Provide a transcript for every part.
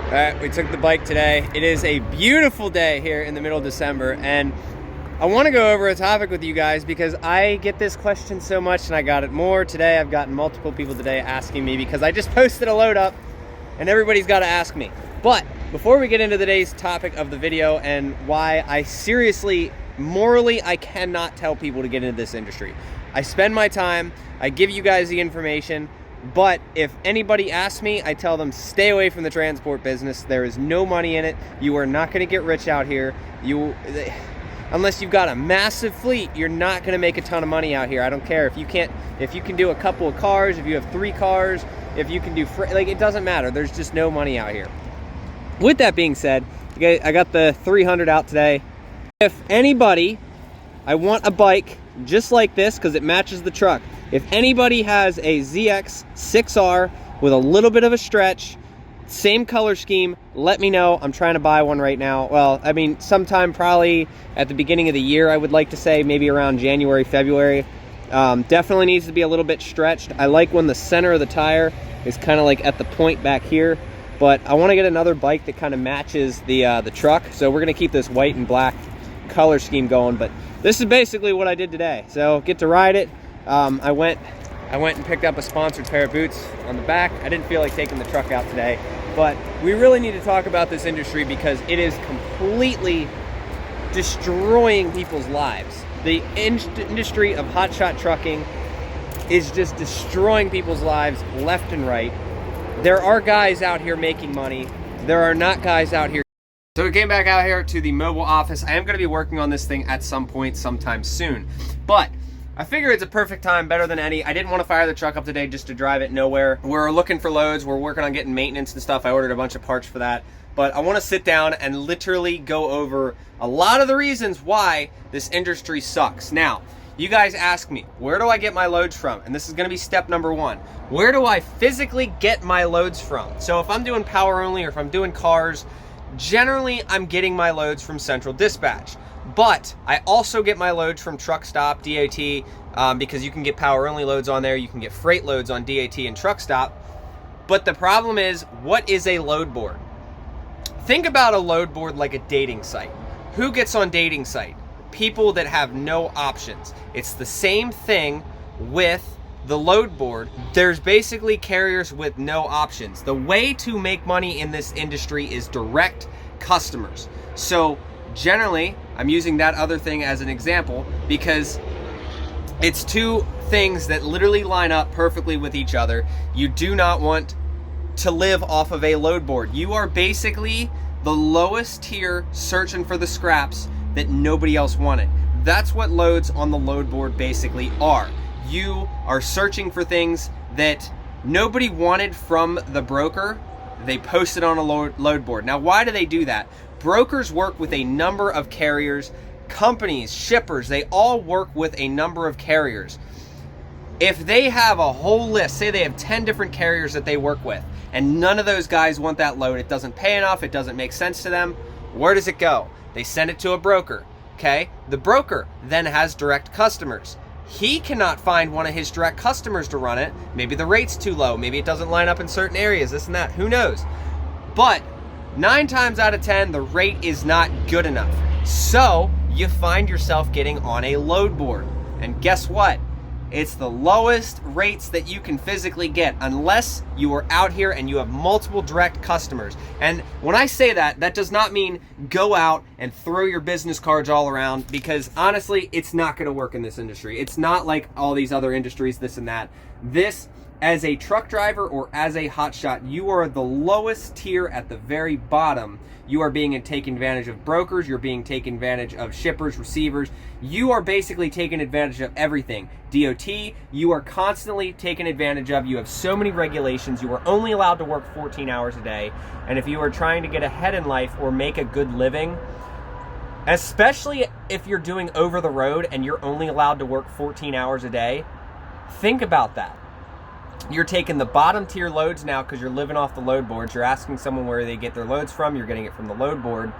All right, we took the bike today. It is a beautiful day here in the middle of December, and I want to go over a topic with you guys because I get this question so much, and I got it more today. I've gotten multiple people today asking me because I just posted a load up, and everybody's got to ask me. But before we get into today's topic of the video and why I seriously, morally, I cannot tell people to get into this industry. I spend my time, I give you guys the information, but if anybody asks me, I tell them stay away from the transport business. There is no money in it. You are not going to get rich out here. Unless you've got a massive fleet, you're not going to make a ton of money out here. I don't care if you can do a couple of cars, if you have 3 cars, if you can do it doesn't matter. There's just no money out here. With that being said, I got the 300 out today. If anybody, I want a bike just like this because it matches the truck. If anybody has a ZX 6R with a little bit of a stretch, same color scheme, let me know. I'm trying to buy one right now. Well, I mean, sometime probably at the beginning of the year, I would like to say, maybe around January, February. Definitely needs to be a little bit stretched. I like when the center of the tire is kind of like at the point back here, but I want to get another bike that kind of matches the truck. So we're going to keep this white and black color scheme going, but this is basically what I did today. So get to ride it. I went and picked up a sponsored pair of boots on the back. I didn't feel like taking the truck out today, but we really need to talk about this industry because it is completely destroying people's lives. The industry of hotshot trucking is just destroying people's lives left and right. There are guys out here making money. There are not guys out here. So we came back out here to the mobile office. I am going to be working on this thing at some point sometime soon, but I figure it's a perfect time, better than any. I didn't want to fire the truck up today just to drive it nowhere. We're looking for loads. We're working on getting maintenance and stuff. I ordered a bunch of parts for that. But I want to sit down and literally go over a lot of the reasons why this industry sucks. Now, you guys ask me, where do I get my loads from? And this is going to be step number 1. Where do I physically get my loads from? So if I'm doing power only or if I'm doing cars, generally I'm getting my loads from Central Dispatch. But I also get my loads from Truck Stop, DAT, because you can get power only loads on there. You can get freight loads on DAT and Truck Stop. But the problem is, what is a load board? Think about a load board like a dating site. Who gets on dating site? People that have no options. It's the same thing with the load board. There's basically carriers with no options. The way to make money in this industry is direct customers. So generally, I'm using that other thing as an example because it's 2 things that literally line up perfectly with each other. You do not want to live off of a load board. You are basically the lowest tier searching for the scraps that nobody else wanted. That's what loads on the load board basically are. You are searching for things that nobody wanted from the broker. They post it on a load board. Now, why do they do that? Brokers work with a number of carriers, companies, shippers, they all work with a number of carriers. If they have a whole list, say they have 10 different carriers that they work with, and none of those guys want that load, it doesn't pay enough, it doesn't make sense to them, where does it go? They send it to a broker, okay? The broker then has direct customers. He cannot find one of his direct customers to run it. Maybe the rate's too low, maybe it doesn't line up in certain areas, this and that, who knows? But 9 times out of 10, the rate is not good enough. So you find yourself getting on a load board. And guess what? It's the lowest rates that you can physically get unless you are out here and you have multiple direct customers. And when I say that, that does not mean go out and throw your business cards all around, because honestly, it's not going to work in this industry. It's not like all these other industries, this and that. This, as a truck driver or as a hotshot, you are the lowest tier at the very bottom. You are being taken advantage of brokers, you're being taken advantage of shippers, receivers. You are basically taking advantage of everything. DOT, you are constantly taken advantage of. You have so many regulations. You are only allowed to work 14 hours a day. And if you are trying to get ahead in life or make a good living, especially if you're doing over the road and you're only allowed to work 14 hours a day, think about that. You're taking the bottom tier loads now because you're living off the load boards. You're asking someone where they get their loads from. You're getting it from the load board.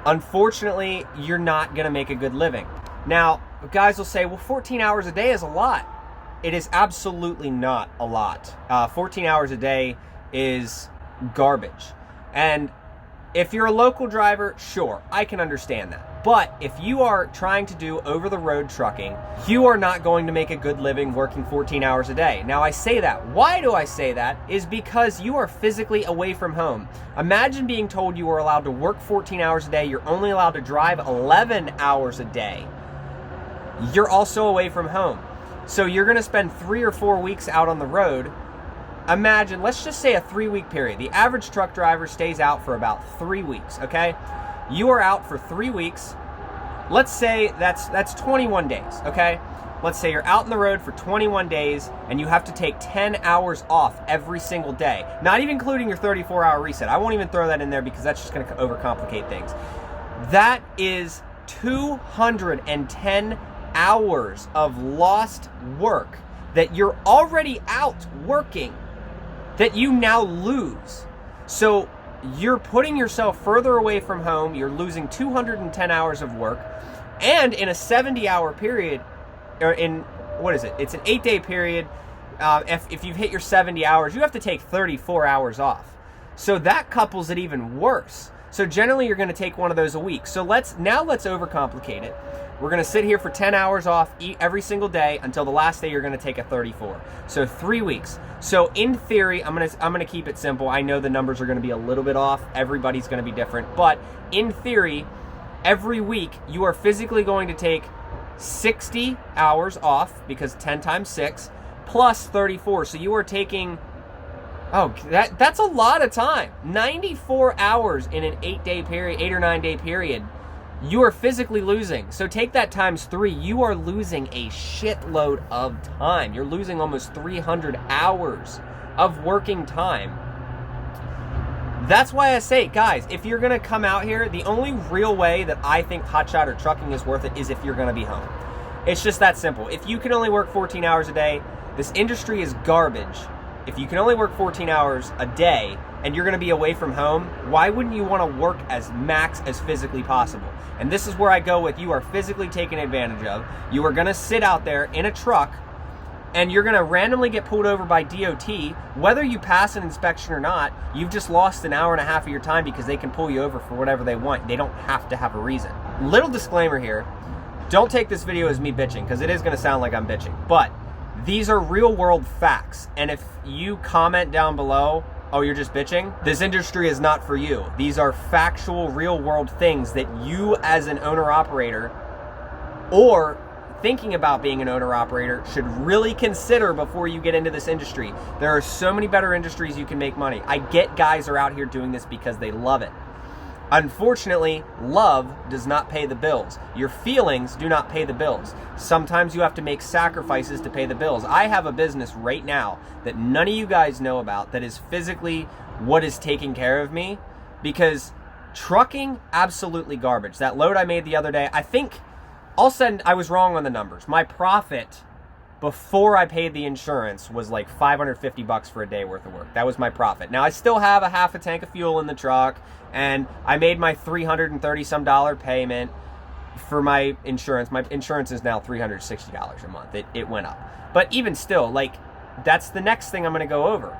Unfortunately, you're not going to make a good living. Now, guys will say, well, 14 hours a day is a lot. It is absolutely not a lot. 14 hours a day is garbage. And if you're a local driver, sure, I can understand that. But if you are trying to do over-the-road trucking, you are not going to make a good living working 14 hours a day. Now, I say that. Why do I say that? Is because you are physically away from home. Imagine being told you are allowed to work 14 hours a day. You're only allowed to drive 11 hours a day. You're also away from home. So you're going to spend 3 or 4 weeks out on the road. Imagine, let's just say a 3-week period. The average truck driver stays out for about 3 weeks, okay? You are out for 3 weeks. Let's say that's 21 days, okay? Let's say you're out on the road for 21 days and you have to take 10 hours off every single day. Not even including your 34-hour reset. I won't even throw that in there because that's just going to overcomplicate things. That is 210 hours of lost work that you're already out working that you now lose. So you're putting yourself further away from home. You're losing 210 hours of work. And in a 70-hour period, or in, what is it? It's an 8-day period. If you've hit your 70 hours, you have to take 34 hours off. So that couples it even worse. So generally, you're going to take one of those a week. So let's overcomplicate it. We're going to sit here for 10 hours off every single day until the last day you're going to take a 34. So 3 weeks. So in theory, I'm going to keep it simple. I know the numbers are going to be a little bit off. Everybody's going to be different. But in theory, every week you are physically going to take 60 hours off because 10 times 6 plus 34. So you are taking, that's a lot of time. 94 hours in an 8-day period, 8 or 9 day period. You are physically losing. So take that times 3. You are losing a shitload of time. You're losing almost 300 hours of working time. That's why I say, guys, if you're going to come out here, the only real way that I think Hotshot or trucking is worth it is if you're going to be home. It's just that simple. If you can only work 14 hours a day, this industry is garbage. If you can only work 14 hours a day and you're going to be away from home, why wouldn't you want to work as max as physically possible? And this is where I go with you are physically taken advantage of. You are going to sit out there in a truck and you're going to randomly get pulled over by DOT. Whether you pass an inspection or not, you've just lost an hour and a half of your time because they can pull you over for whatever they want. They don't have to have a reason. Little disclaimer here. Don't take this video as me bitching because it is going to sound like I'm bitching. But these are real world facts. And if you comment down below, oh, you're just bitching, this industry is not for you. These are factual, real world things that you as an owner-operator or thinking about being an owner-operator should really consider before you get into this industry. There are so many better industries you can make money. I get guys are out here doing this because they love it. Unfortunately, love does not pay the bills. Your feelings do not pay the bills. Sometimes you have to make sacrifices to pay the bills. I have a business right now that none of you guys know about that is physically what is taking care of me because trucking, absolutely garbage. That load I made the other day, I think, I was wrong on the numbers. My profit before I paid the insurance was like $550 for a day worth of work. That was my profit. Now I still have a half a tank of fuel in the truck and I made my $330 some payment for my insurance. My insurance is now $360 a month. It went up. But even still, like, that's the next thing I'm going to go over.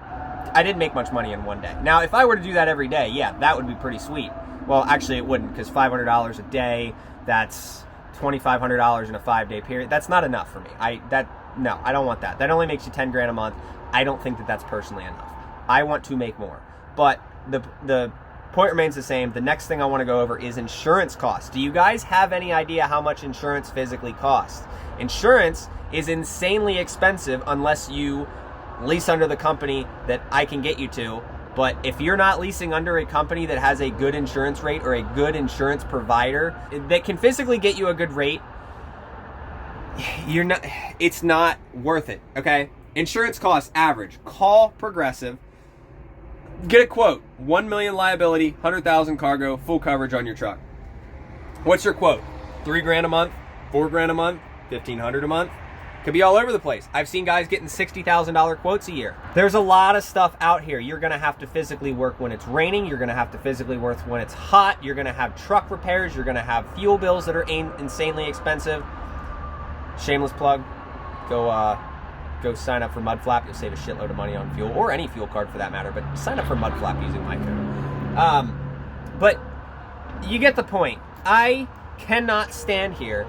I didn't make much money in one day. Now, if I were to do that every day, yeah, that would be pretty sweet. Well, actually it wouldn't because $500 a day, that's $2,500 in a 5-day period. That's not enough for me. No, I don't want that. That only makes you 10 grand a month. I don't think that that's personally enough. I want to make more. But the point remains the same. The next thing I want to go over is insurance costs. Do you guys have any idea how much insurance physically costs? Insurance is insanely expensive unless you lease under the company that I can get you to. But if you're not leasing under a company that has a good insurance rate or a good insurance provider that can physically get you a good rate, it's not worth it, okay? Insurance costs average. Call Progressive. Get a quote. 1 million liability, 100,000 cargo, full coverage on your truck. What's your quote? 3 grand a month, 4 grand a month, 1,500 a month. Could be all over the place. I've seen guys getting $60,000 quotes a year. There's a lot of stuff out here. You're gonna have to physically work when it's raining. You're gonna have to physically work when it's hot. You're gonna have truck repairs. You're gonna have fuel bills that are insanely expensive. Shameless plug, go sign up for Mudflap. You'll save a shitload of money on fuel, or any fuel card for that matter, but sign up for Mudflap using my code. But you get the point. I cannot stand here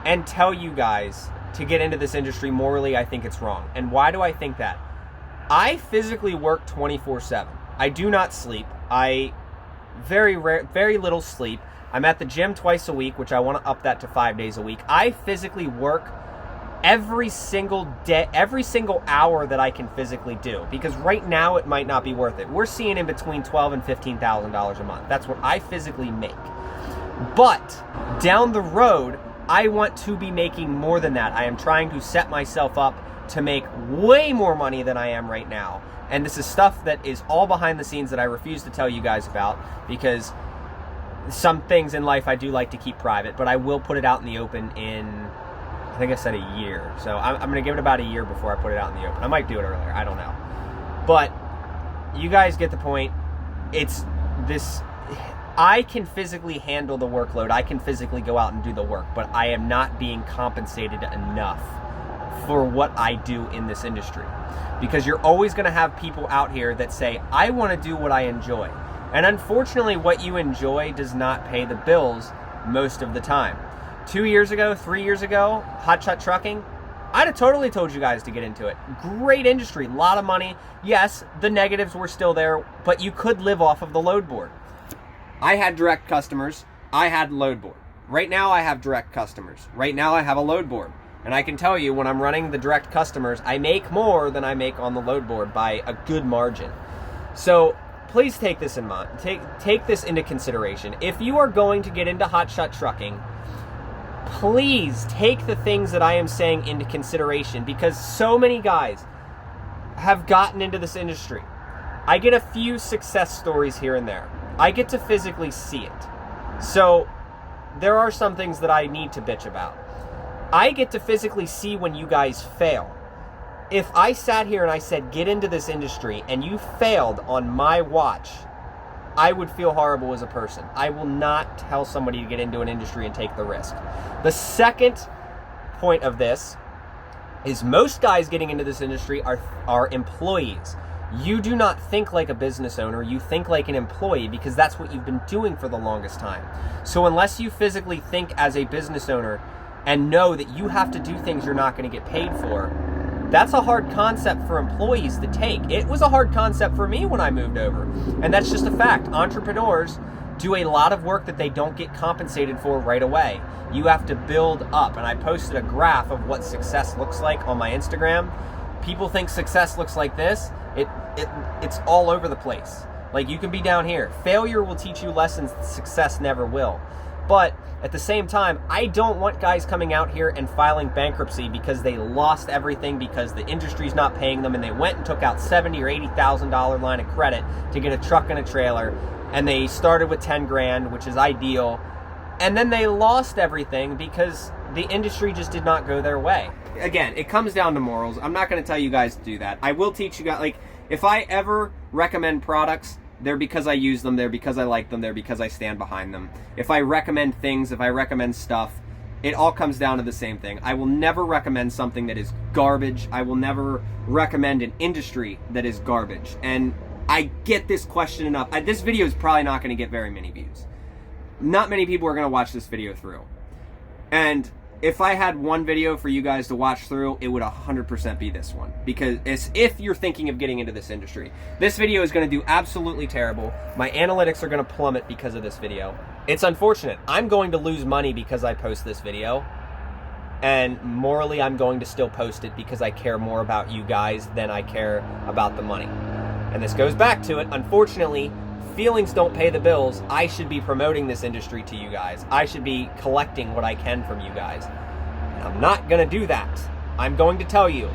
and tell you guys to get into this industry. Morally, I think it's wrong. And why do I think that? I physically work 24/7. I do not sleep. I very little sleep. I'm at the gym twice a week, which I want to up that to 5 days a week. I physically work every single day, every single hour that I can physically do, because right now it might not be worth it. We're seeing in between $12,000 and $15,000 a month. That's what I physically make. But down the road, I want to be making more than that. I am trying to set myself up to make way more money than I am right now. And this is stuff that is all behind the scenes that I refuse to tell you guys about, because some things in life I do like to keep private, but I will put it out in the open in, I think I said a year. So I'm going to give it about a year before I put it out in the open. I might do it earlier. I don't know. But you guys get the point. It's this. I can physically handle the workload. I can physically go out and do the work, but I am not being compensated enough for what I do in this industry. Because you're always going to have people out here that say, I want to do what I enjoy. And unfortunately, what you enjoy does not pay the bills most of the time. 2 years ago, 3 years ago, Hotshot trucking, I'd have totally told you guys to get into it. Great industry, a lot of money. Yes, the negatives were still there, but you could live off of the load board. I had direct customers. I had load board. Right now, I have direct customers. Right now, I have a load board. And I can tell you, when I'm running the direct customers, I make more than I make on the load board by a good margin. So please take this in mind. Take this into consideration. If you are going to get into hotshot trucking, please take the things that I am saying into consideration, because so many guys have gotten into this industry. I get a few success stories here and there. I get to physically see it. So there are some things that I need to bitch about. I get to physically see when you guys fail. If I sat here and I said, get into this industry, and you failed on my watch, I would feel horrible as a person. I will not tell somebody to get into an industry and take the risk. The second point of this is most guys getting into this industry are employees. You do not think like a business owner, you think like an employee, because that's what you've been doing for the longest time. So unless you physically think as a business owner and know that you have to do things you're not going to get paid for, that's a hard concept for employees to take. It was a hard concept for me when I moved over. And that's just a fact. Entrepreneurs do a lot of work that they don't get compensated for right away. You have to build up. And I posted a graph of what success looks like on my Instagram. People think success looks like this. It's all over the place. Like, you can be down here. Failure will teach you lessons that success never will. But at the same time, I don't want guys coming out here and filing bankruptcy because they lost everything, because the industry's not paying them, and they went and took out $70,000 or $80,000 line of credit to get a truck and a trailer, and they started with 10 grand, which is ideal, and then they lost everything because the industry just did not go their way. Again, it comes down to morals. I'm not going to tell you guys to do that. I will teach you guys, like, if I ever recommend products, they're because I use them, they're because I like them, they're because I stand behind them. If I recommend things, if I recommend stuff, it all comes down to the same thing. I will never recommend something that is garbage. I will never recommend an industry that is garbage. And I get this question enough. This video is probably not going to get very many views. Not many people are going to watch this video through. And if I had one video for you guys to watch through, it would 100% be this one. Because it's if you're thinking of getting into this industry. This video is going to do absolutely terrible. My analytics are going to plummet because of this video. It's unfortunate. I'm going to lose money because I post this video. And morally, I'm going to still post it because I care more about you guys than I care about the money. And this goes back to it. Unfortunately, feelings don't pay the bills. I should be promoting this industry to you guys. I should be collecting what I can from you guys. And I'm not going to do that. I'm going to tell you,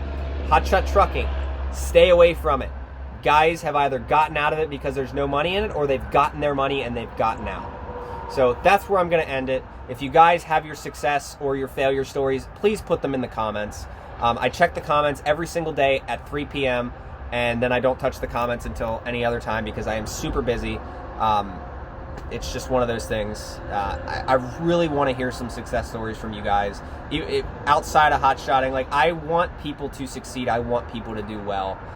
hotshot trucking, stay away from it. Guys have either gotten out of it because there's no money in it, or they've gotten their money and they've gotten out. So that's where I'm going to end it. If you guys have your success or your failure stories, please put them in the comments. I check the comments every single day at 3 p.m. and then I don't touch the comments until any other time because I am super busy. It's just one of those things. I really want to hear some success stories from you guys. Outside of hot shotting, like, I want people to succeed. I want people to do well.